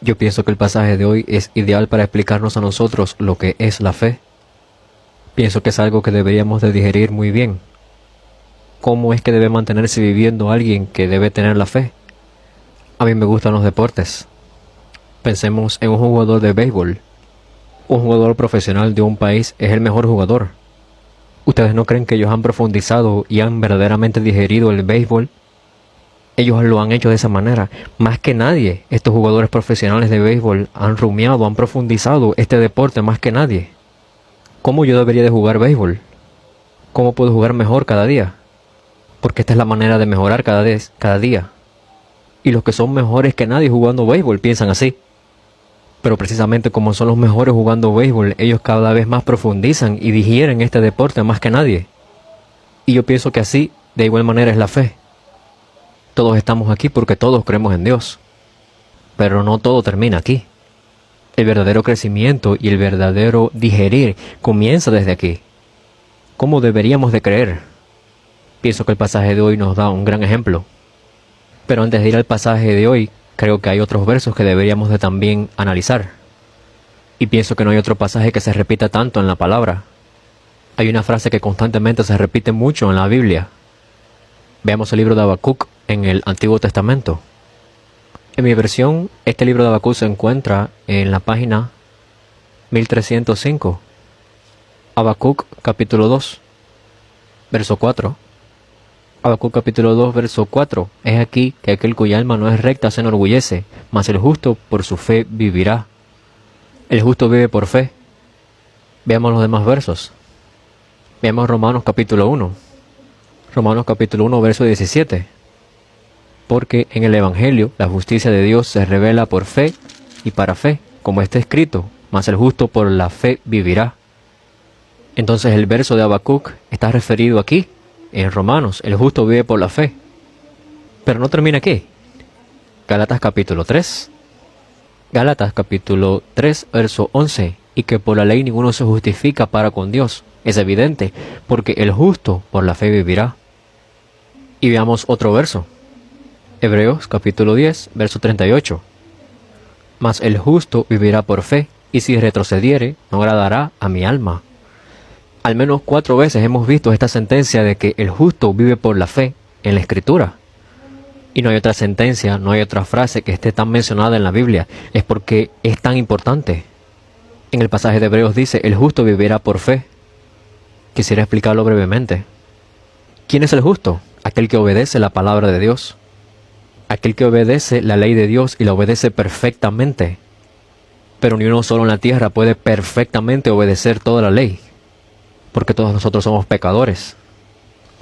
Yo pienso que el pasaje de hoy es ideal para explicarnos a nosotros lo que es la fe. Pienso que es algo que deberíamos de digerir muy bien. ¿Cómo es que debe mantenerse viviendo alguien que debe tener la fe? A mí me gustan los deportes. Pensemos en un jugador de béisbol. Un jugador profesional de un país es el mejor jugador. ¿Ustedes no creen que ellos han profundizado y han verdaderamente digerido el béisbol? Ellos lo han hecho de esa manera. Más que nadie, estos jugadores profesionales de béisbol han rumiado, han profundizado este deporte más que nadie. ¿Cómo yo debería de jugar béisbol? ¿Cómo puedo jugar mejor cada día? Porque esta es la manera de mejorar cada día. Y los que son mejores que nadie jugando béisbol piensan así. Pero precisamente como son los mejores jugando béisbol, ellos cada vez más profundizan y digieren este deporte más que nadie. Y yo pienso que así, de igual manera, es la fe. Todos estamos aquí porque todos creemos en Dios. Pero no todo termina aquí. El verdadero crecimiento y el verdadero digerir comienza desde aquí. ¿Cómo deberíamos de creer? Pienso que el pasaje de hoy nos da un gran ejemplo. Pero antes de ir al pasaje de hoy, creo que hay otros versos que deberíamos de también analizar. Y pienso que no hay otro pasaje que se repita tanto en la palabra. Hay una frase que constantemente se repite mucho en la Biblia. Veamos el libro de Habacuc en el Antiguo Testamento. En mi versión, este libro de Habacuc se encuentra en la página 1305. Habacuc capítulo 2, verso 4. Habacuc capítulo 2, verso 4. Es aquí que aquel cuya alma no es recta se enorgullece, mas el justo por su fe vivirá. El justo vive por fe. Veamos los demás versos. Veamos Romanos capítulo 1. Romanos capítulo 1, verso 17. Porque en el Evangelio la justicia de Dios se revela por fe y para fe, como está escrito, mas el justo por la fe vivirá. Entonces el verso de Habacuc está referido aquí, en Romanos, el justo vive por la fe. Pero no termina aquí. Gálatas capítulo 3. Gálatas capítulo 3, verso 11. Y que por la ley ninguno se justifica para con Dios. Es evidente, porque el justo por la fe vivirá. Y veamos otro verso. Hebreos capítulo 10, verso 38. Mas el justo vivirá por fe, y si retrocediere, no agradará a mi alma. Al menos 4 veces hemos visto esta sentencia de que el justo vive por la fe en la Escritura. Y no hay otra sentencia, no hay otra frase que esté tan mencionada en la Biblia. Es porque es tan importante. En el pasaje de Hebreos dice, el justo vivirá por fe. Quisiera explicarlo brevemente. ¿Quién es el justo? Aquel que obedece la palabra de Dios. Aquel que obedece la ley de Dios y la obedece perfectamente. Pero ni uno solo en la tierra puede perfectamente obedecer toda la ley. Porque todos nosotros somos pecadores.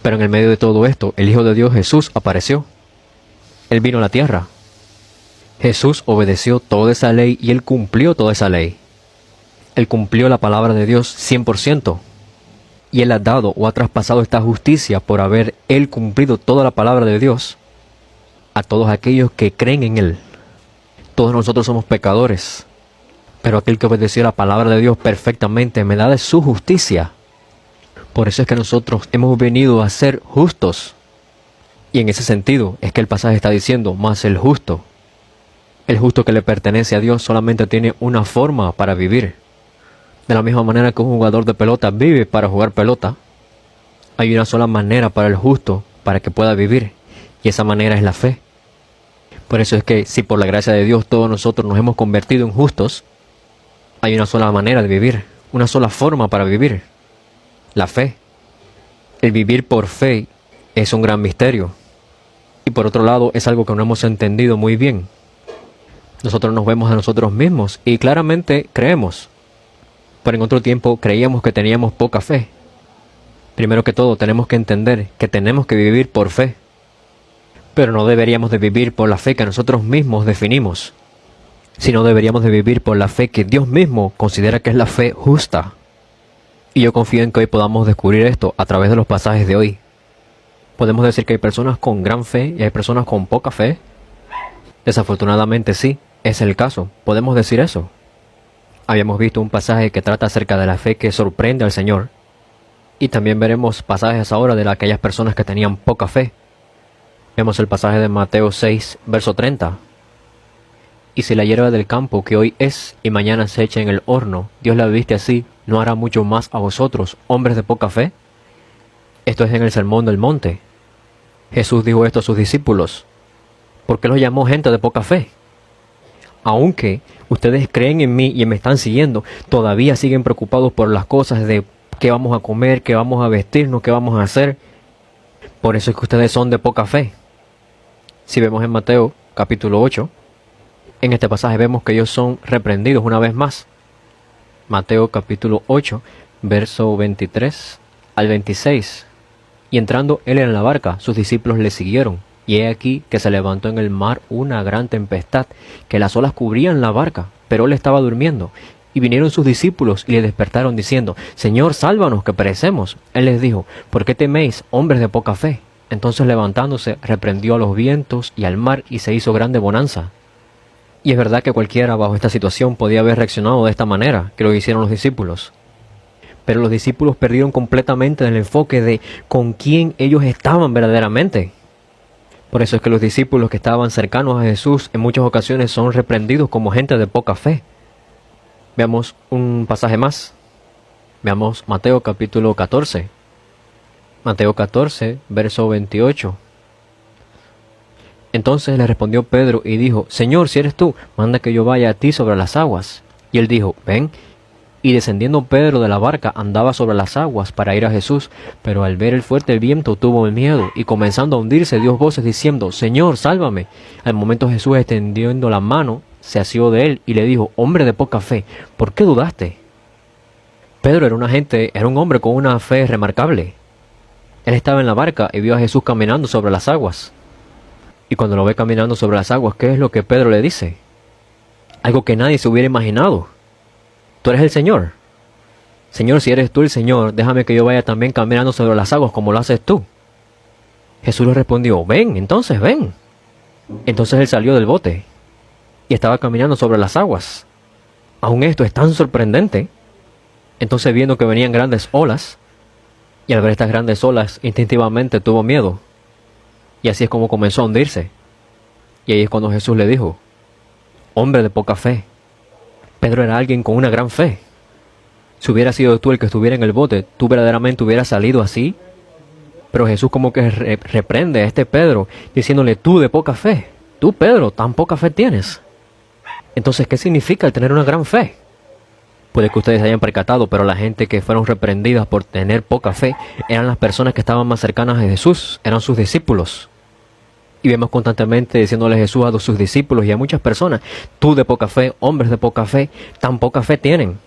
Pero en el medio de todo esto, el Hijo de Dios Jesús apareció. Él vino a la tierra. Jesús obedeció toda esa ley y Él cumplió toda esa ley. Él cumplió la palabra de Dios 100%. Y Él ha dado o ha traspasado esta justicia por haber Él cumplido toda la palabra de Dios a todos aquellos que creen en Él. Todos nosotros somos pecadores. Pero aquel que obedeció la palabra de Dios perfectamente me da de su justicia. Por eso es que nosotros hemos venido a ser justos. Y en ese sentido es que el pasaje está diciendo, más el justo que le pertenece a Dios solamente tiene una forma para vivir. De la misma manera que un jugador de pelota vive para jugar pelota, hay una sola manera para el justo para que pueda vivir. Y esa manera es la fe. Por eso es que si por la gracia de Dios todos nosotros nos hemos convertido en justos, hay una sola manera de vivir, una sola forma para vivir. La fe. El vivir por fe es un gran misterio. Y por otro lado es algo que no hemos entendido muy bien. Nosotros nos vemos a nosotros mismos y claramente creemos. Pero en otro tiempo creíamos que teníamos poca fe. Primero que todo tenemos que entender que tenemos que vivir por fe. Pero no deberíamos de vivir por la fe que nosotros mismos definimos, sino deberíamos de vivir por la fe que Dios mismo considera que es la fe justa. Y yo confío en que hoy podamos descubrir esto a través de los pasajes de hoy. ¿Podemos decir que hay personas con gran fe y hay personas con poca fe? Desafortunadamente sí, es el caso. ¿Podemos decir eso? Habíamos visto un pasaje que trata acerca de la fe que sorprende al Señor. Y también veremos pasajes ahora de aquellas personas que tenían poca fe. Vemos el pasaje de Mateo 6, verso 30. Y si la hierba del campo que hoy es y mañana se echa en el horno, Dios la viste así, ¿no hará mucho más a vosotros, hombres de poca fe? Esto es en el Sermón del Monte. Jesús dijo esto a sus discípulos. ¿Por qué los llamó gente de poca fe? Aunque ustedes creen en mí y me están siguiendo, todavía siguen preocupados por las cosas de qué vamos a comer, qué vamos a vestirnos, qué vamos a hacer. Por eso es que ustedes son de poca fe. Si vemos en Mateo capítulo 8, en este pasaje vemos que ellos son reprendidos una vez más. Mateo capítulo 8, verso 23 al 26. Y entrando él en la barca, sus discípulos le siguieron. Y he aquí que se levantó en el mar una gran tempestad, que las olas cubrían la barca, pero él estaba durmiendo. Y vinieron sus discípulos y le despertaron diciendo, Señor, sálvanos, que perecemos. Él les dijo, ¿por qué teméis, hombres de poca fe? Entonces levantándose, reprendió a los vientos y al mar, y se hizo grande bonanza. Y es verdad que cualquiera bajo esta situación podía haber reaccionado de esta manera, que lo hicieron los discípulos. Pero los discípulos perdieron completamente el enfoque de con quién ellos estaban verdaderamente. Por eso es que los discípulos que estaban cercanos a Jesús en muchas ocasiones son reprendidos como gente de poca fe. Veamos un pasaje más. Veamos Mateo capítulo 14. Mateo 14, verso 28. Entonces le respondió Pedro y dijo, Señor, si eres tú, manda que yo vaya a ti sobre las aguas. Y él dijo, ven. Y descendiendo Pedro de la barca andaba sobre las aguas para ir a Jesús, pero al ver el fuerte viento tuvo miedo, y comenzando a hundirse dio voces diciendo, Señor, sálvame. Al momento Jesús, extendiendo la mano, se asió de él y le dijo, hombre de poca fe, ¿por qué dudaste? Pedro era un hombre con una fe remarcable. Él estaba en la barca y vio a Jesús caminando sobre las aguas. Y cuando lo ve caminando sobre las aguas, ¿qué es lo que Pedro le dice? Algo que nadie se hubiera imaginado. ¿Tú eres el Señor? Señor, si eres tú el Señor, déjame que yo vaya también caminando sobre las aguas como lo haces tú. Jesús le respondió, ven, entonces ven. Entonces él salió del bote y estaba caminando sobre las aguas. Aún esto es tan sorprendente. Entonces, viendo que venían grandes olas, y al ver estas grandes olas, instintivamente tuvo miedo. Y así es como comenzó a hundirse. Y ahí es cuando Jesús le dijo, hombre de poca fe. Pedro era alguien con una gran fe. Si hubiera sido tú el que estuviera en el bote, tú verdaderamente hubieras salido así. Pero Jesús como que reprende a este Pedro, diciéndole, tú de poca fe. Tú, Pedro, tan poca fe tienes. Entonces, ¿qué significa el tener una gran fe? Puede que ustedes se hayan percatado, pero la gente que fueron reprendidas por tener poca fe eran las personas que estaban más cercanas a Jesús, eran sus discípulos. Y vemos constantemente diciéndole Jesús a sus discípulos y a muchas personas, tú de poca fe, hombres de poca fe, tan poca fe tienen.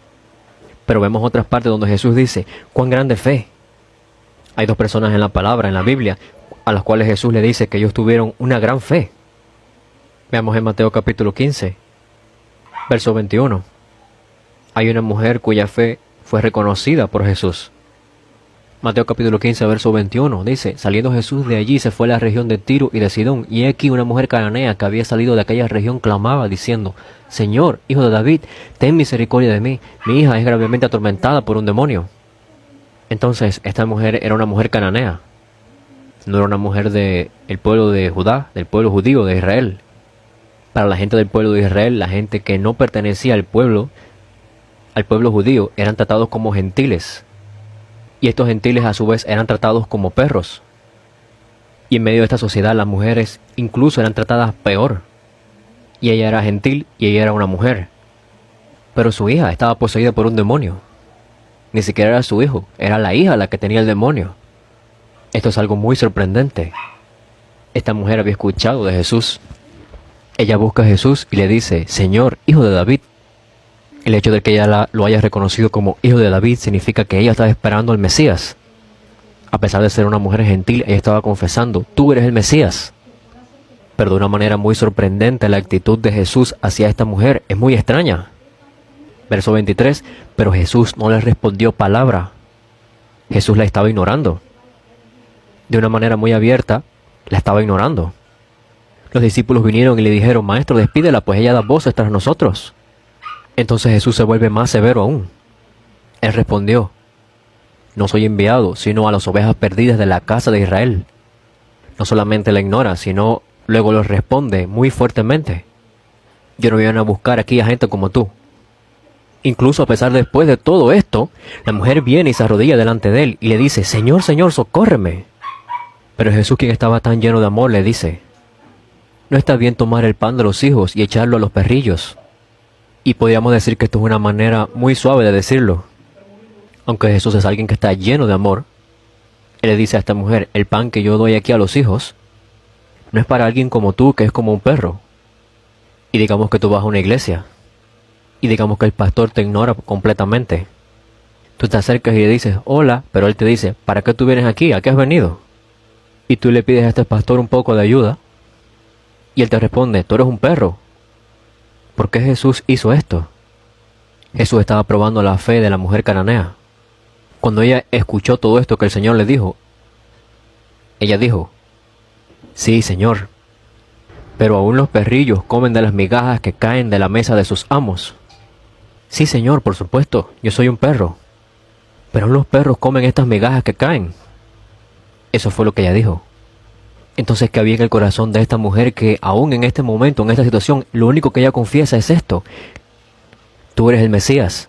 Pero vemos otras partes donde Jesús dice, cuán grande fe. Hay dos personas en la palabra, en la Biblia, a las cuales Jesús le dice que ellos tuvieron una gran fe. Veamos en Mateo capítulo 15, verso 21. Hay una mujer cuya fe fue reconocida por Jesús. Mateo capítulo 15, verso 21, dice, saliendo Jesús de allí se fue a la región de Tiro y de Sidón, y aquí una mujer cananea que había salido de aquella región clamaba diciendo, Señor, hijo de David, ten misericordia de mí, mi hija es gravemente atormentada por un demonio. Entonces, esta mujer era una mujer cananea, no era una mujer del pueblo de Judá, del pueblo judío de Israel. Para la gente del pueblo de Israel, la gente que no pertenecía al pueblo judío, eran tratados como gentiles. Y estos gentiles a su vez eran tratados como perros. Y en medio de esta sociedad las mujeres incluso eran tratadas peor. Y ella era gentil y ella era una mujer. Pero su hija estaba poseída por un demonio. Ni siquiera era su hijo, era la hija la que tenía el demonio. Esto es algo muy sorprendente. Esta mujer había escuchado de Jesús. Ella busca a Jesús y le dice, Señor, hijo de David. El hecho de que ella lo haya reconocido como hijo de David significa que ella estaba esperando al Mesías. A pesar de ser una mujer gentil, ella estaba confesando, tú eres el Mesías. Pero de una manera muy sorprendente, la actitud de Jesús hacia esta mujer es muy extraña. Verso 23, pero Jesús no le respondió palabra. Jesús la estaba ignorando. De una manera muy abierta, la estaba ignorando. Los discípulos vinieron y le dijeron, Maestro, despídela, pues ella da voces tras nosotros. Entonces Jesús se vuelve más severo aún. Él respondió, no soy enviado, sino a las ovejas perdidas de la casa de Israel. No solamente la ignora, sino luego lo responde muy fuertemente. Yo no voy a ir a buscar aquí a gente como tú. Incluso a pesar después de todo esto, la mujer viene y se arrodilla delante de él y le dice, Señor, Señor, socórreme. Pero Jesús, quien estaba tan lleno de amor, le dice, no está bien tomar el pan de los hijos y echarlo a los perrillos. Y podríamos decir que esto es una manera muy suave de decirlo. Aunque Jesús es alguien que está lleno de amor, Él le dice a esta mujer, el pan que yo doy aquí a los hijos, no es para alguien como tú, que es como un perro. Y digamos que tú vas a una iglesia, y digamos que el pastor te ignora completamente. Tú te acercas y le dices, hola, pero él te dice, ¿para qué tú vienes aquí? ¿A qué has venido? Y tú le pides a este pastor un poco de ayuda, y él te responde, tú eres un perro. ¿Por qué Jesús hizo esto? Jesús estaba probando la fe de la mujer cananea. Cuando ella escuchó todo esto que el Señor le dijo, ella dijo, sí, Señor, pero aún los perrillos comen de las migajas que caen de la mesa de sus amos. Sí, Señor, por supuesto, yo soy un perro, pero aún los perros comen estas migajas que caen. Eso fue lo que ella dijo. Entonces, ¿qué había en el corazón de esta mujer que aún en este momento, en esta situación, lo único que ella confiesa es esto? Tú eres el Mesías.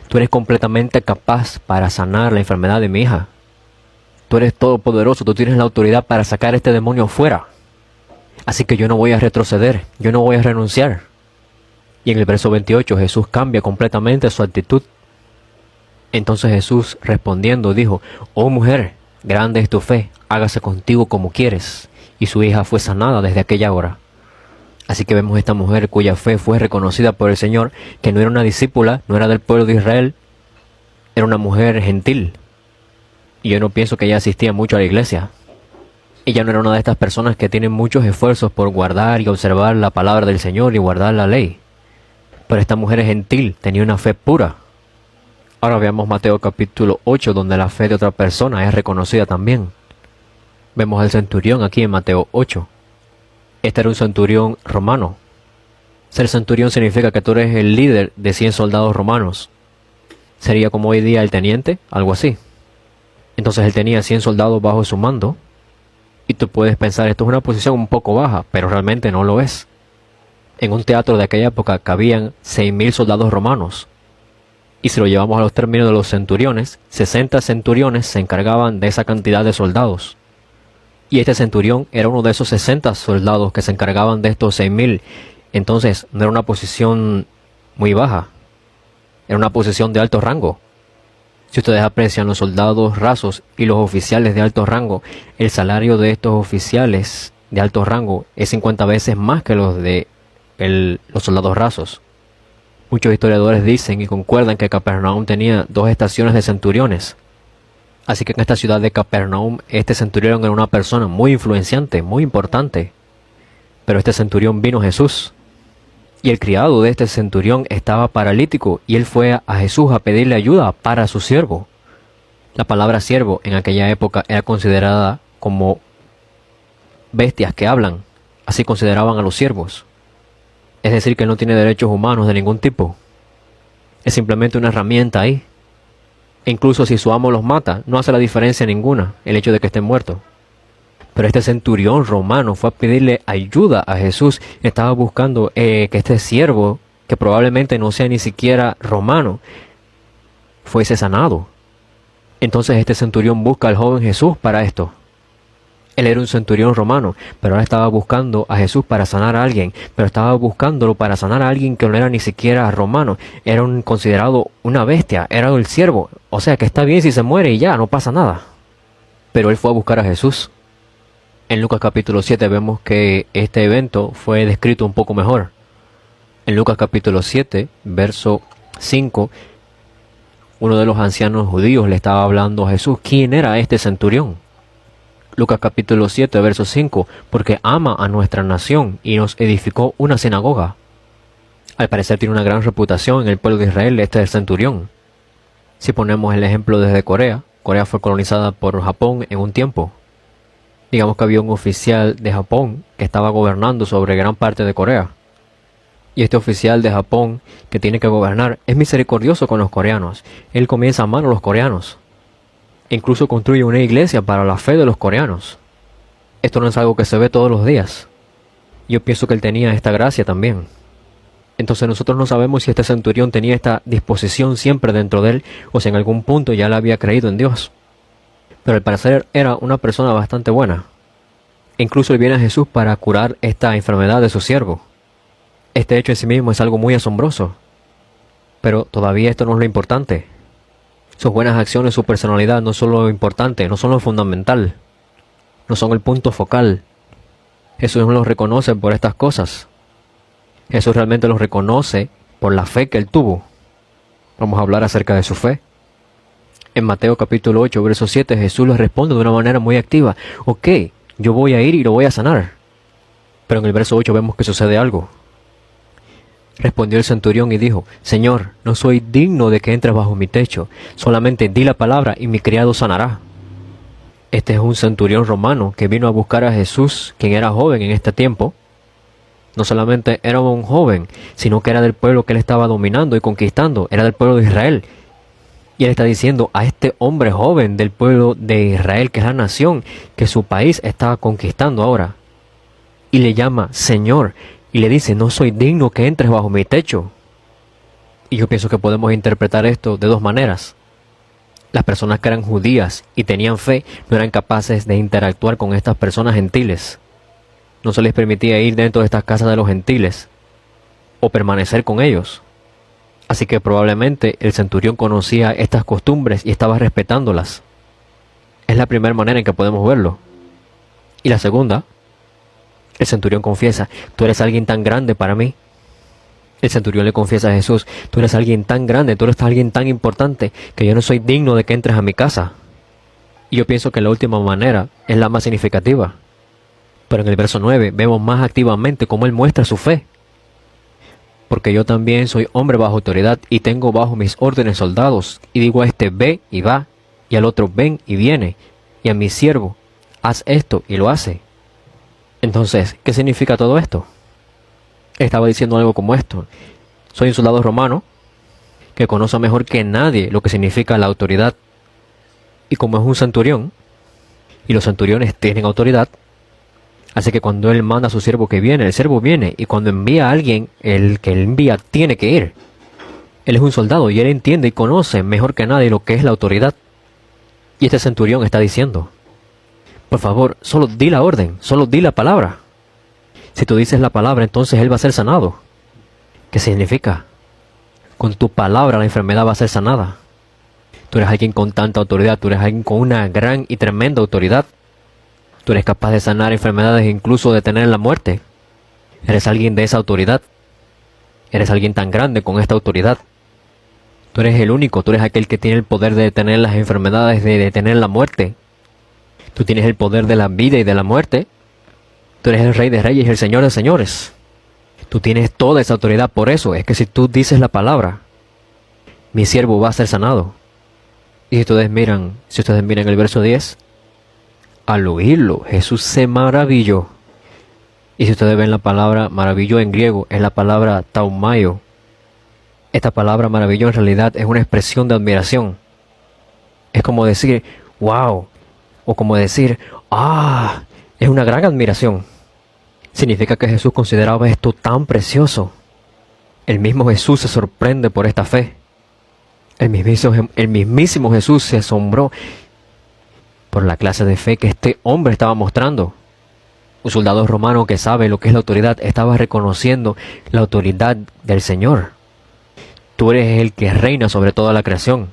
Tú eres completamente capaz para sanar la enfermedad de mi hija. Tú eres todopoderoso, tú tienes la autoridad para sacar este demonio fuera. Así que yo no voy a retroceder, yo no voy a renunciar. Y en el verso 28 Jesús cambia completamente su actitud. Entonces Jesús respondiendo dijo, oh mujer, grande es tu fe, hágase contigo como quieres. Y su hija fue sanada desde aquella hora. Así que vemos esta mujer cuya fe fue reconocida por el Señor, que no era una discípula, no era del pueblo de Israel, era una mujer gentil. Y yo no pienso que ella asistía mucho a la iglesia. Ella no era una de estas personas que tienen muchos esfuerzos por guardar y observar la palabra del Señor y guardar la ley. Pero esta mujer es gentil, tenía una fe pura. Ahora veamos Mateo capítulo 8, donde la fe de otra persona es reconocida también. Vemos al centurión aquí en Mateo 8. Este era un centurión romano. Ser centurión significa que tú eres el líder de 100 soldados romanos. Sería como hoy día el teniente, algo así. Entonces él tenía 100 soldados bajo su mando. Y tú puedes pensar, esto es una posición un poco baja, pero realmente no lo es. En un teatro de aquella época cabían 6.000 soldados romanos. Y si lo llevamos a los términos de los centuriones, 60 centuriones se encargaban de esa cantidad de soldados. Y este centurión era uno de esos 60 soldados que se encargaban de estos 6.000. Entonces no era una posición muy baja. Era una posición de alto rango. Si ustedes aprecian los soldados rasos y los oficiales de alto rango, el salario de estos oficiales de alto rango es 50 veces más que los de los soldados rasos. Muchos historiadores dicen y concuerdan que Capernaum tenía 2 estaciones de centuriones. Así que en esta ciudad de Capernaum, este centurión era una persona muy influenciante, muy importante. Pero este centurión vino a Jesús. Y el criado de este centurión estaba paralítico y él fue a Jesús a pedirle ayuda para su siervo. La palabra siervo en aquella época era considerada como bestias que hablan. Así consideraban a los siervos. Es decir, que no tiene derechos humanos de ningún tipo. Es simplemente una herramienta ahí. E incluso si su amo los mata, no hace la diferencia ninguna el hecho de que estén muertos. Pero este centurión romano fue a pedirle ayuda a Jesús. Estaba buscando que este siervo, que probablemente no sea ni siquiera romano, fuese sanado. Entonces este centurión busca al joven Jesús para esto. Él era un centurión romano, pero ahora estaba buscando a Jesús para sanar a alguien. Pero estaba buscándolo para sanar a alguien que no era ni siquiera romano. Era considerado una bestia, era el siervo. O sea que está bien si se muere y ya, no pasa nada. Pero él fue a buscar a Jesús. En Lucas capítulo 7 vemos que este evento fue descrito un poco mejor. En Lucas capítulo 7, verso 5, uno de los ancianos judíos le estaba hablando a Jesús. ¿Quién era este centurión? Lucas capítulo 7, verso 5, porque ama a nuestra nación y nos edificó una sinagoga. Al parecer tiene una gran reputación en el pueblo de Israel este centurión. Si ponemos el ejemplo desde Corea, Corea fue colonizada por Japón en un tiempo. Digamos que había un oficial de Japón que estaba gobernando sobre gran parte de Corea. Y este oficial de Japón que tiene que gobernar es misericordioso con los coreanos. Él comienza a amar a los coreanos. E incluso construye una iglesia para la fe de los coreanos. Esto no es algo que se ve todos los días. Yo pienso que él tenía esta gracia también. Entonces nosotros no sabemos si este centurión tenía esta disposición siempre dentro de él o si en algún punto ya le había creído en Dios. Pero al parecer era una persona bastante buena. Incluso él viene a Jesús para curar esta enfermedad de su siervo. Este hecho en sí mismo es algo muy asombroso. Pero todavía esto no es lo importante. Sus buenas acciones, su personalidad no son lo importante, no son lo fundamental. No son el punto focal. Jesús no los reconoce por estas cosas. Jesús realmente los reconoce por la fe que él tuvo. Vamos a hablar acerca de su fe. En Mateo capítulo 8, verso 7, Jesús les responde de una manera muy activa. Ok, yo voy a ir y lo voy a sanar. Pero en el verso 8 vemos que sucede algo. Respondió el centurión y dijo, Señor, no soy digno de que entres bajo mi techo. Solamente di la palabra y mi criado sanará. Este es un centurión romano que vino a buscar a Jesús, quien era joven en este tiempo. No solamente era un joven, sino que era del pueblo que él estaba dominando y conquistando. Era del pueblo de Israel. Y él está diciendo a este hombre joven del pueblo de Israel, que es la nación que su país está conquistando ahora. Y le llama Señor. Y le dice, no soy digno que entres bajo mi techo. Y yo pienso que podemos interpretar esto de dos maneras. Las personas que eran judías y tenían fe no eran capaces de interactuar con estas personas gentiles. No se les permitía ir dentro de estas casas de los gentiles o permanecer con ellos. Así que probablemente el centurión conocía estas costumbres y estaba respetándolas. Es la primera manera en que podemos verlo. Y la segunda, el centurión confiesa, tú eres alguien tan grande para mí. El centurión le confiesa a Jesús, tú eres alguien tan grande, tú eres alguien tan importante, que yo no soy digno de que entres a mi casa. Y yo pienso que la última manera es la más significativa. Pero en el verso 9 vemos más activamente cómo él muestra su fe. Porque yo también soy hombre bajo autoridad y tengo bajo mis órdenes soldados. Y digo a este ve y va, y al otro ven y viene, y a mi siervo haz esto y lo hace. Entonces, ¿qué significa todo esto? Estaba diciendo algo como esto. Soy un soldado romano que conoce mejor que nadie lo que significa la autoridad. Y como es un centurión, y los centuriones tienen autoridad, así que cuando él manda a su siervo que viene, el siervo viene, y cuando envía a alguien, el que él envía tiene que ir. Él es un soldado y él entiende y conoce mejor que nadie lo que es la autoridad. Y este centurión está diciendo, por favor, solo di la orden, solo di la palabra. Si tú dices la palabra, entonces él va a ser sanado. ¿Qué significa? Con tu palabra la enfermedad va a ser sanada. Tú eres alguien con tanta autoridad, tú eres alguien con una gran y tremenda autoridad. Tú eres capaz de sanar enfermedades e incluso detener la muerte. Eres alguien de esa autoridad. Eres alguien tan grande con esta autoridad. Tú eres el único, tú eres aquel que tiene el poder de detener las enfermedades, de detener la muerte. Tú tienes el poder de la vida y de la muerte. Tú eres el Rey de Reyes y el Señor de Señores. Tú tienes toda esa autoridad, por eso es que si tú dices la palabra, mi siervo va a ser sanado. Y si ustedes miran el verso 10, al oírlo, Jesús se maravilló. Y si ustedes ven la palabra maravilló en griego, es la palabra taumaio. Esta palabra maravilló en realidad es una expresión de admiración. Es como decir, wow, o como decir, es una gran admiración. Significa que Jesús consideraba esto tan precioso. El mismo Jesús se sorprende por esta fe. El mismísimo Jesús se asombró por la clase de fe que este hombre estaba mostrando. Un soldado romano que sabe lo que es la autoridad estaba reconociendo la autoridad del Señor. Tú eres el que reina sobre toda la creación.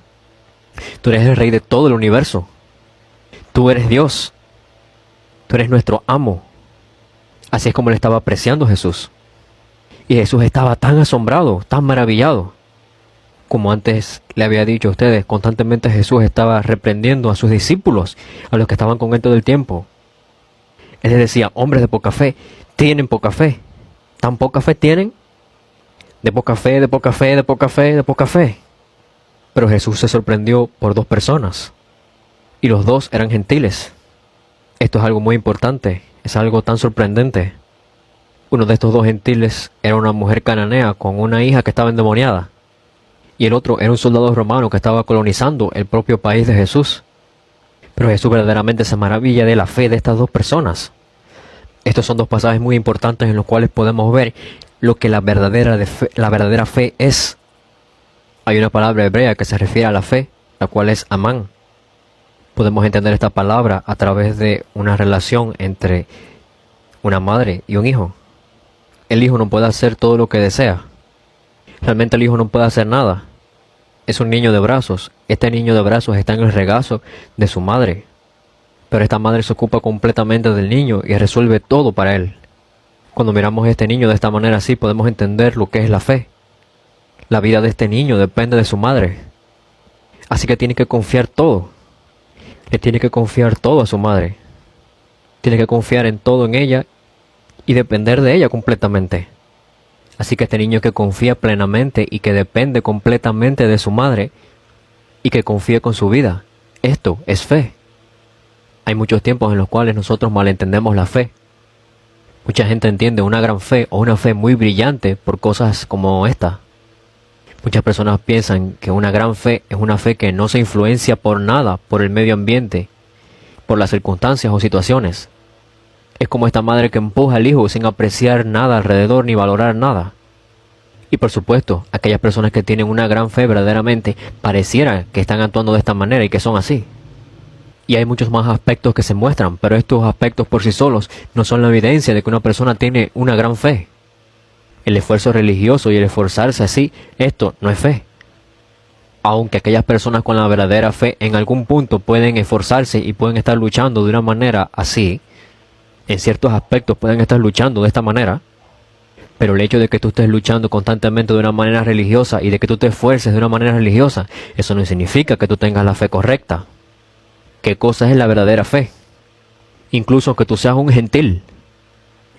Tú eres el rey de todo el universo. Tú eres Dios. Tú eres nuestro amo. Así es como le estaba apreciando Jesús. Y Jesús estaba tan asombrado, tan maravillado. Como antes le había dicho a ustedes, constantemente Jesús estaba reprendiendo a sus discípulos, a los que estaban con él todo el tiempo. Él les decía, hombres de poca fe, tienen poca fe. ¿Tan poca fe tienen? De poca fe, de poca fe, de poca fe, de poca fe. Pero Jesús se sorprendió por dos personas. Y los dos eran gentiles. Esto es algo muy importante, es algo tan sorprendente. Uno de estos dos gentiles era una mujer cananea con una hija que estaba endemoniada. Y el otro era un soldado romano que estaba colonizando el propio país de Jesús. Pero Jesús verdaderamente se maravilla de la fe de estas dos personas. Estos son dos pasajes muy importantes en los cuales podemos ver lo que la verdadera fe es. Hay una palabra hebrea que se refiere a la fe, la cual es amán. Podemos entender esta palabra a través de una relación entre una madre y un hijo. El hijo no puede hacer todo lo que desea. Realmente el hijo no puede hacer nada. Es un niño de brazos. Este niño de brazos está en el regazo de su madre. Pero esta madre se ocupa completamente del niño y resuelve todo para él. Cuando miramos a este niño de esta manera así, podemos entender lo que es la fe. La vida de este niño depende de su madre. Así que tiene que confiar todo. Le tiene que confiar todo a su madre. Tiene que confiar en todo en ella y depender de ella completamente. Así que este niño que confía plenamente y que depende completamente de su madre y que confía con su vida, esto es fe. Hay muchos tiempos en los cuales nosotros malentendemos la fe. Mucha gente entiende una gran fe o una fe muy brillante por cosas como esta. Muchas personas piensan que una gran fe es una fe que no se influencia por nada, por el medio ambiente, por las circunstancias o situaciones. Es como esta madre que empuja al hijo sin apreciar nada alrededor ni valorar nada. Y por supuesto, aquellas personas que tienen una gran fe verdaderamente pareciera que están actuando de esta manera y que son así. Y hay muchos más aspectos que se muestran, pero estos aspectos por sí solos no son la evidencia de que una persona tiene una gran fe. El esfuerzo religioso y el esforzarse así, esto no es fe. Aunque aquellas personas con la verdadera fe en algún punto pueden esforzarse y pueden estar luchando de una manera así, en ciertos aspectos pueden estar luchando de esta manera, pero el hecho de que tú estés luchando constantemente de una manera religiosa y de que tú te esfuerces de una manera religiosa, eso no significa que tú tengas la fe correcta. ¿Qué cosa es la verdadera fe? Incluso que tú seas un gentil,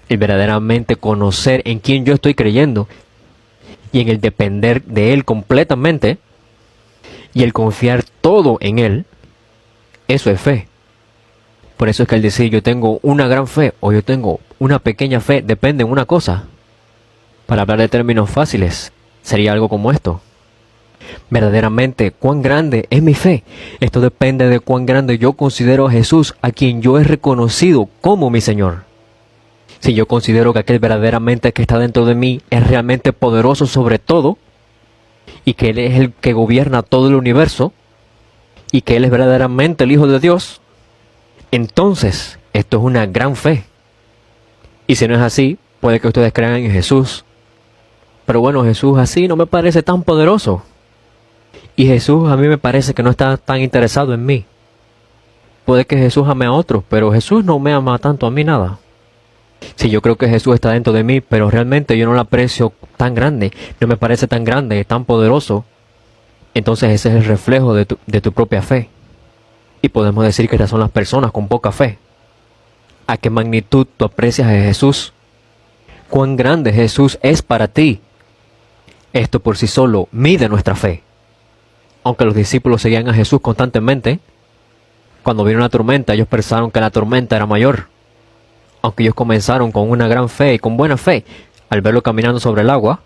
el verdaderamente conocer en quién yo estoy creyendo y en el depender de Él completamente y el confiar todo en Él, eso es fe. Por eso es que al decir yo tengo una gran fe o yo tengo una pequeña fe, depende de una cosa. Para hablar de términos fáciles, sería algo como esto. Verdaderamente, ¿cuán grande es mi fe? Esto depende de cuán grande yo considero a Jesús, a quien yo he reconocido como mi Señor. Si yo considero que aquel verdaderamente que está dentro de mí es realmente poderoso sobre todo, y que Él es el que gobierna todo el universo, y que Él es verdaderamente el Hijo de Dios, entonces esto es una gran fe. Y si no es así, puede que ustedes crean en Jesús. Pero bueno, Jesús así no me parece tan poderoso. Y Jesús a mí me parece que no está tan interesado en mí. Puede que Jesús ame a otros, pero Jesús no me ama tanto a mí nada. Si yo creo que Jesús está dentro de mí, pero realmente yo no lo aprecio tan grande, no me parece tan grande, tan poderoso, entonces ese es el reflejo de tu propia fe. Y podemos decir que estas son las personas con poca fe. ¿A qué magnitud tú aprecias a Jesús? ¿Cuán grande Jesús es para ti? Esto por sí solo mide nuestra fe. Aunque los discípulos seguían a Jesús constantemente, cuando vino una tormenta, ellos pensaron que la tormenta era mayor. Aunque ellos comenzaron con una gran fe y con buena fe, al verlo caminando sobre el agua,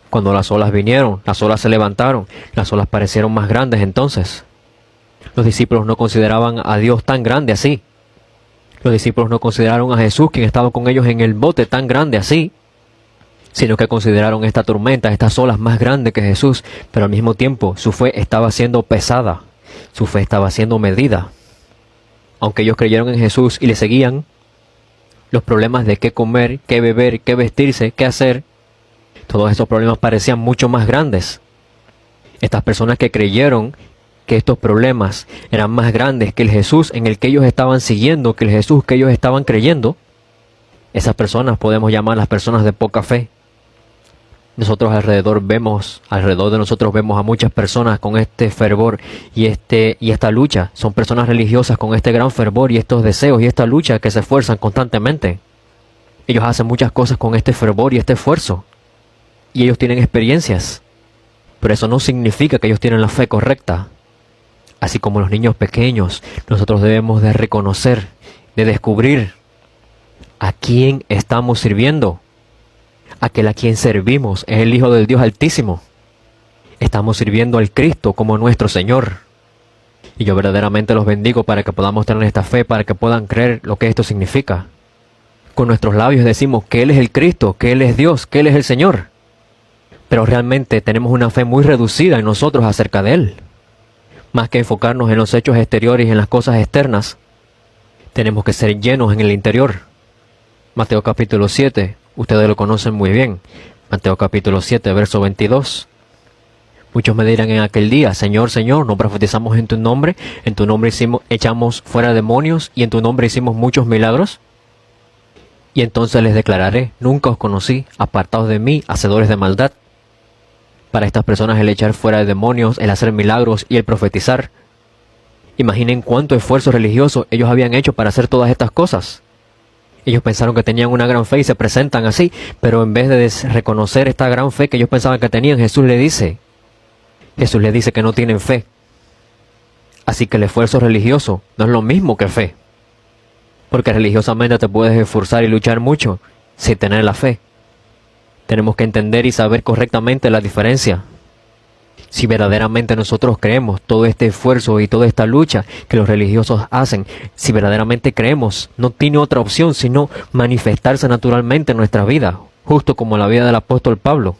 cuando las olas vinieron, las olas se levantaron, las olas parecieron más grandes entonces. Los discípulos no consideraban a Dios tan grande así. Los discípulos no consideraron a Jesús, quien estaba con ellos en el bote, tan grande así, sino que consideraron esta tormenta, estas olas más grandes que Jesús, pero al mismo tiempo su fe estaba siendo pesada, su fe estaba siendo medida. Aunque ellos creyeron en Jesús y le seguían, los problemas de qué comer, qué beber, qué vestirse, qué hacer, todos esos problemas parecían mucho más grandes. Estas personas que creyeron que estos problemas eran más grandes que el Jesús en el que ellos estaban siguiendo, que el Jesús que ellos estaban creyendo, esas personas podemos llamar las personas de poca fe. Nosotros alrededor de nosotros vemos a muchas personas con este fervor y esta lucha. Son personas religiosas con este gran fervor y estos deseos y esta lucha que se esfuerzan constantemente. Ellos hacen muchas cosas con este fervor y este esfuerzo. Y ellos tienen experiencias. Pero eso no significa que ellos tienen la fe correcta. Así como los niños pequeños, nosotros debemos de reconocer, de descubrir a quién estamos sirviendo. Aquel a quien servimos es el Hijo del Dios Altísimo. Estamos sirviendo al Cristo como nuestro Señor. Y yo verdaderamente los bendigo para que podamos tener esta fe, para que puedan creer lo que esto significa. Con nuestros labios decimos que Él es el Cristo, que Él es Dios, que Él es el Señor. Pero realmente tenemos una fe muy reducida en nosotros acerca de Él. Más que enfocarnos en los hechos exteriores y en las cosas externas, tenemos que ser llenos en el interior. Mateo capítulo 7, ustedes lo conocen muy bien. Mateo capítulo 7, verso 22. Muchos me dirán en aquel día: Señor, Señor, ¿no profetizamos en tu nombre echamos fuera demonios y en tu nombre hicimos muchos milagros? Y entonces les declararé: nunca os conocí, apartados de mí, hacedores de maldad. Para estas personas el echar fuera de demonios, el hacer milagros y el profetizar, imaginen cuánto esfuerzo religioso ellos habían hecho para hacer todas estas cosas. Ellos pensaron que tenían una gran fe y se presentan así, pero en vez de reconocer esta gran fe que ellos pensaban que tenían, Jesús les dice que no tienen fe. Así que el esfuerzo religioso no es lo mismo que fe. Porque religiosamente te puedes esforzar y luchar mucho sin tener la fe. Tenemos que entender y saber correctamente la diferencia. Si verdaderamente nosotros creemos todo este esfuerzo y toda esta lucha que los religiosos hacen, si verdaderamente creemos, no tiene otra opción sino manifestarse naturalmente en nuestra vida, justo como la vida del apóstol Pablo.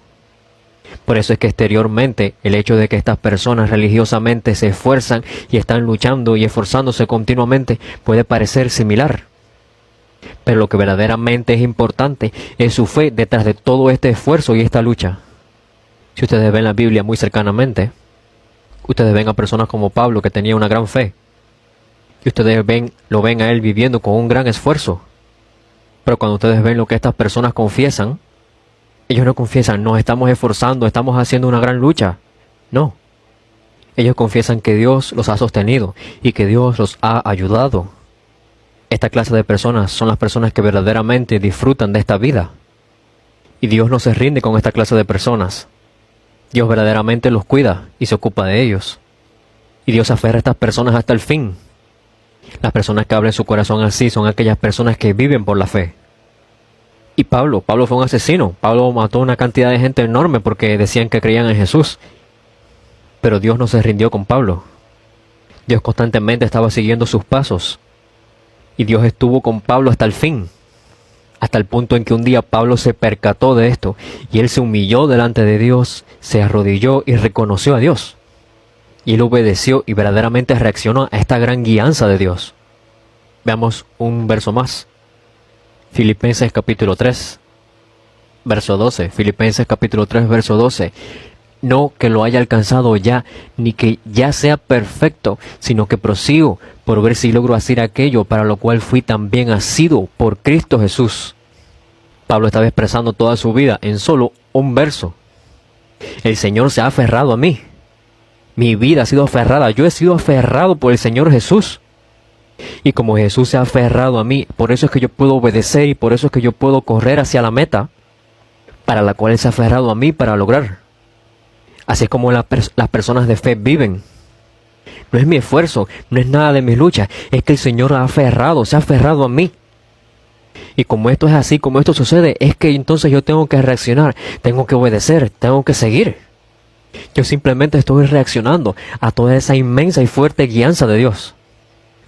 Por eso es que exteriormente el hecho de que estas personas religiosamente se esfuerzan y están luchando y esforzándose continuamente puede parecer similar. Pero lo que verdaderamente es importante es su fe detrás de todo este esfuerzo y esta lucha. Si ustedes ven la Biblia muy cercanamente, ustedes ven a personas como Pablo, que tenía una gran fe. Y ustedes lo ven a él viviendo con un gran esfuerzo. Pero cuando ustedes ven lo que estas personas confiesan, ellos no confiesan: nos estamos esforzando, estamos haciendo una gran lucha. No. Ellos confiesan que Dios los ha sostenido y que Dios los ha ayudado. Esta clase de personas son las personas que verdaderamente disfrutan de esta vida. Y Dios no se rinde con esta clase de personas. Dios verdaderamente los cuida y se ocupa de ellos. Y Dios aferra a estas personas hasta el fin. Las personas que abren su corazón así son aquellas personas que viven por la fe. Y Pablo fue un asesino. Pablo mató una cantidad de gente enorme porque decían que creían en Jesús. Pero Dios no se rindió con Pablo. Dios constantemente estaba siguiendo sus pasos. Y Dios estuvo con Pablo hasta el fin. Hasta el punto en que un día Pablo se percató de esto y él se humilló delante de Dios, se arrodilló y reconoció a Dios. Y él obedeció y verdaderamente reaccionó a esta gran guianza de Dios. Veamos un verso más. Filipenses capítulo 3, verso 12. Filipenses capítulo 3, verso 12. No que lo haya alcanzado ya, ni que ya sea perfecto, sino que prosigo por ver si logro hacer aquello para lo cual fui también asido por Cristo Jesús. Pablo estaba expresando toda su vida en solo un verso. El Señor se ha aferrado a mí. Mi vida ha sido aferrada. Yo he sido aferrado por el Señor Jesús. Y como Jesús se ha aferrado a mí, por eso es que yo puedo obedecer y por eso es que yo puedo correr hacia la meta para la cual Él se ha aferrado a mí para lograr. Así es como las personas de fe viven. No es mi esfuerzo, no es nada de mis luchas, es que el Señor se ha aferrado a mí. Y como esto es así, como esto sucede, es que entonces yo tengo que reaccionar, tengo que obedecer, tengo que seguir. Yo simplemente estoy reaccionando a toda esa inmensa y fuerte guianza de Dios.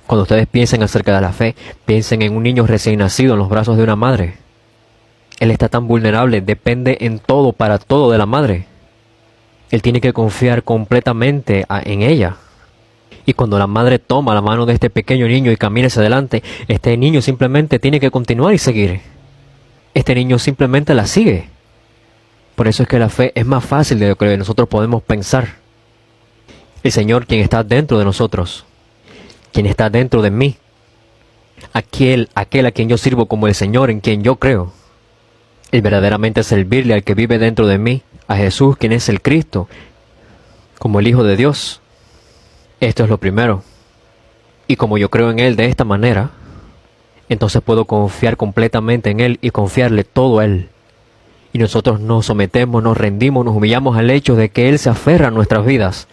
Cuando ustedes piensen acerca de la fe, piensen en un niño recién nacido en los brazos de una madre. Él está tan vulnerable, depende en todo, para todo de la madre. Él tiene que confiar completamente en ella. Y cuando la madre toma la mano de este pequeño niño y camina hacia adelante, este niño simplemente tiene que continuar y seguir. Este niño simplemente la sigue. Por eso es que la fe es más fácil de lo que nosotros podemos pensar. El Señor, quien está dentro de nosotros, quien está dentro de mí, aquel a quien yo sirvo como el Señor, en quien yo creo, el verdaderamente servirle al que vive dentro de mí, a Jesús, quien es el Cristo, como el Hijo de Dios. Esto es lo primero. Y como yo creo en Él de esta manera, entonces puedo confiar completamente en Él y confiarle todo a Él. Y nosotros nos sometemos, nos rendimos, nos humillamos al hecho de que Él se aferra a nuestras vidas,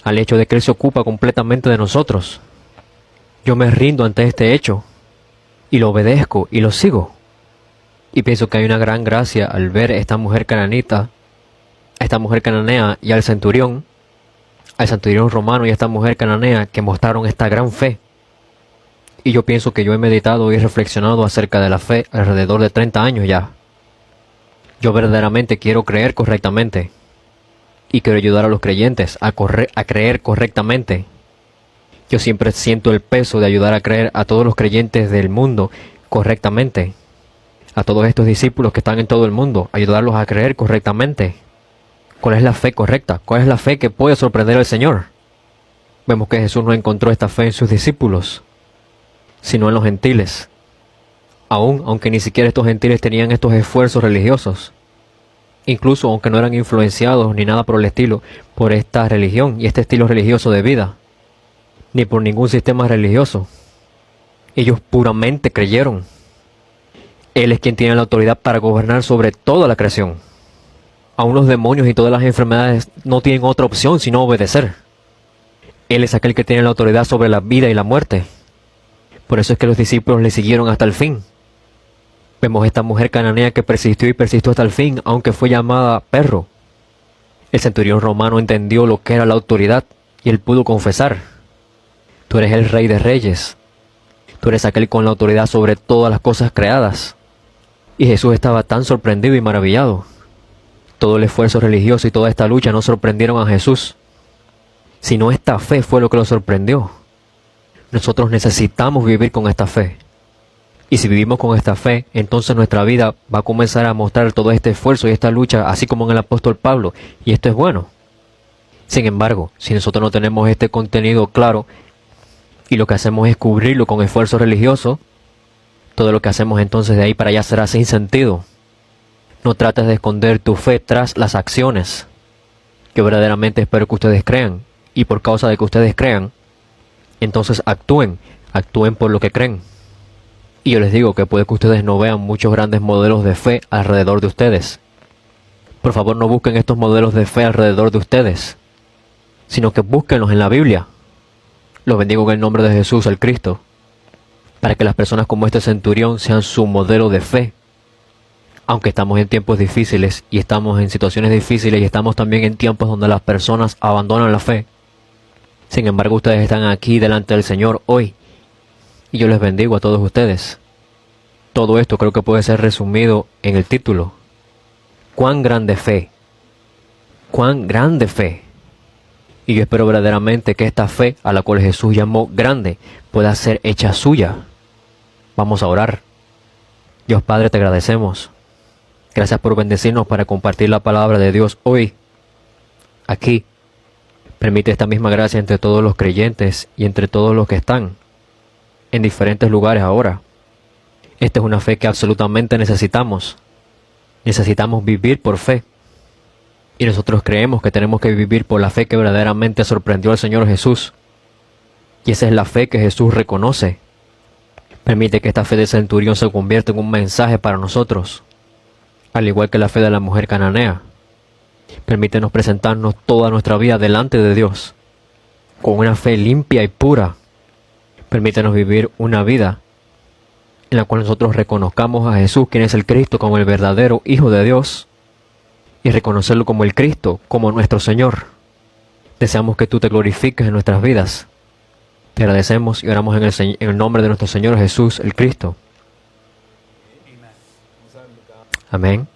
al hecho de que Él se ocupa completamente de nosotros. Yo me rindo ante este hecho y lo obedezco y lo sigo. Y pienso que hay una gran gracia al ver a esta mujer cananita, a esta mujer cananea y al centurión romano y a esta mujer cananea que mostraron esta gran fe. Y yo pienso que yo he meditado y reflexionado acerca de la fe alrededor de 30 años ya. Yo verdaderamente quiero creer correctamente. Y quiero ayudar a los creyentes a creer correctamente. Yo siempre siento el peso de ayudar a creer a todos los creyentes del mundo correctamente. A todos estos discípulos que están en todo el mundo, ayudarlos a creer correctamente. ¿Cuál es la fe correcta? ¿Cuál es la fe que puede sorprender al Señor? Vemos que Jesús no encontró esta fe en sus discípulos, sino en los gentiles. Aunque ni siquiera estos gentiles tenían estos esfuerzos religiosos. Incluso aunque no eran influenciados ni nada por el estilo, por esta religión y este estilo religioso de vida, ni por ningún sistema religioso. Ellos puramente creyeron. Él es quien tiene la autoridad para gobernar sobre toda la creación. Aún los demonios y todas las enfermedades no tienen otra opción sino obedecer. Él es aquel que tiene la autoridad sobre la vida y la muerte. Por eso es que los discípulos le siguieron hasta el fin. Vemos esta mujer cananea que persistió y persistió hasta el fin, aunque fue llamada perro. El centurión romano entendió lo que era la autoridad y él pudo confesar: tú eres el Rey de Reyes. Tú eres aquel con la autoridad sobre todas las cosas creadas. Y Jesús estaba tan sorprendido y maravillado. Todo el esfuerzo religioso y toda esta lucha no sorprendieron a Jesús, sino esta fe fue lo que lo sorprendió. Nosotros necesitamos vivir con esta fe. Y si vivimos con esta fe, entonces nuestra vida va a comenzar a mostrar todo este esfuerzo y esta lucha, así como en el apóstol Pablo, y esto es bueno. Sin embargo, si nosotros no tenemos este contenido claro, y lo que hacemos es cubrirlo con esfuerzo religioso, todo lo que hacemos entonces de ahí para allá será sin sentido. No trates de esconder tu fe tras las acciones. Yo verdaderamente espero que ustedes crean, y por causa de que ustedes crean, entonces actúen por lo que creen. Y yo les digo que puede que ustedes no vean muchos grandes modelos de fe alrededor de ustedes. Por favor, no busquen estos modelos de fe alrededor de ustedes, sino que búsquenlos en la Biblia. Los bendigo en el nombre de Jesús, el Cristo, para que las personas como este centurión sean su modelo de fe. Aunque estamos en tiempos difíciles y estamos en situaciones difíciles y estamos también en tiempos donde las personas abandonan la fe. Sin embargo, ustedes están aquí delante del Señor hoy. Y yo les bendigo a todos ustedes. Todo esto creo que puede ser resumido en el título: ¿cuán grande fe? ¿Cuán grande fe? Y yo espero verdaderamente que esta fe a la cual Jesús llamó grande pueda ser hecha suya. Vamos a orar. Dios Padre, te agradecemos. Gracias por bendecirnos para compartir la palabra de Dios hoy, aquí. Permite esta misma gracia entre todos los creyentes y entre todos los que están en diferentes lugares ahora. Esta es una fe que absolutamente necesitamos. Necesitamos vivir por fe. Y nosotros creemos que tenemos que vivir por la fe que verdaderamente sorprendió al Señor Jesús. Y esa es la fe que Jesús reconoce. Permite que esta fe de centurión se convierta en un mensaje para nosotros, al igual que la fe de la mujer cananea. Permítenos presentarnos toda nuestra vida delante de Dios, con una fe limpia y pura. Permítenos vivir una vida en la cual nosotros reconozcamos a Jesús, quien es el Cristo, como el verdadero Hijo de Dios, y reconocerlo como el Cristo, como nuestro Señor. Deseamos que tú te glorifiques en nuestras vidas. Te agradecemos y oramos en el nombre de nuestro Señor Jesús, el Cristo. Amén.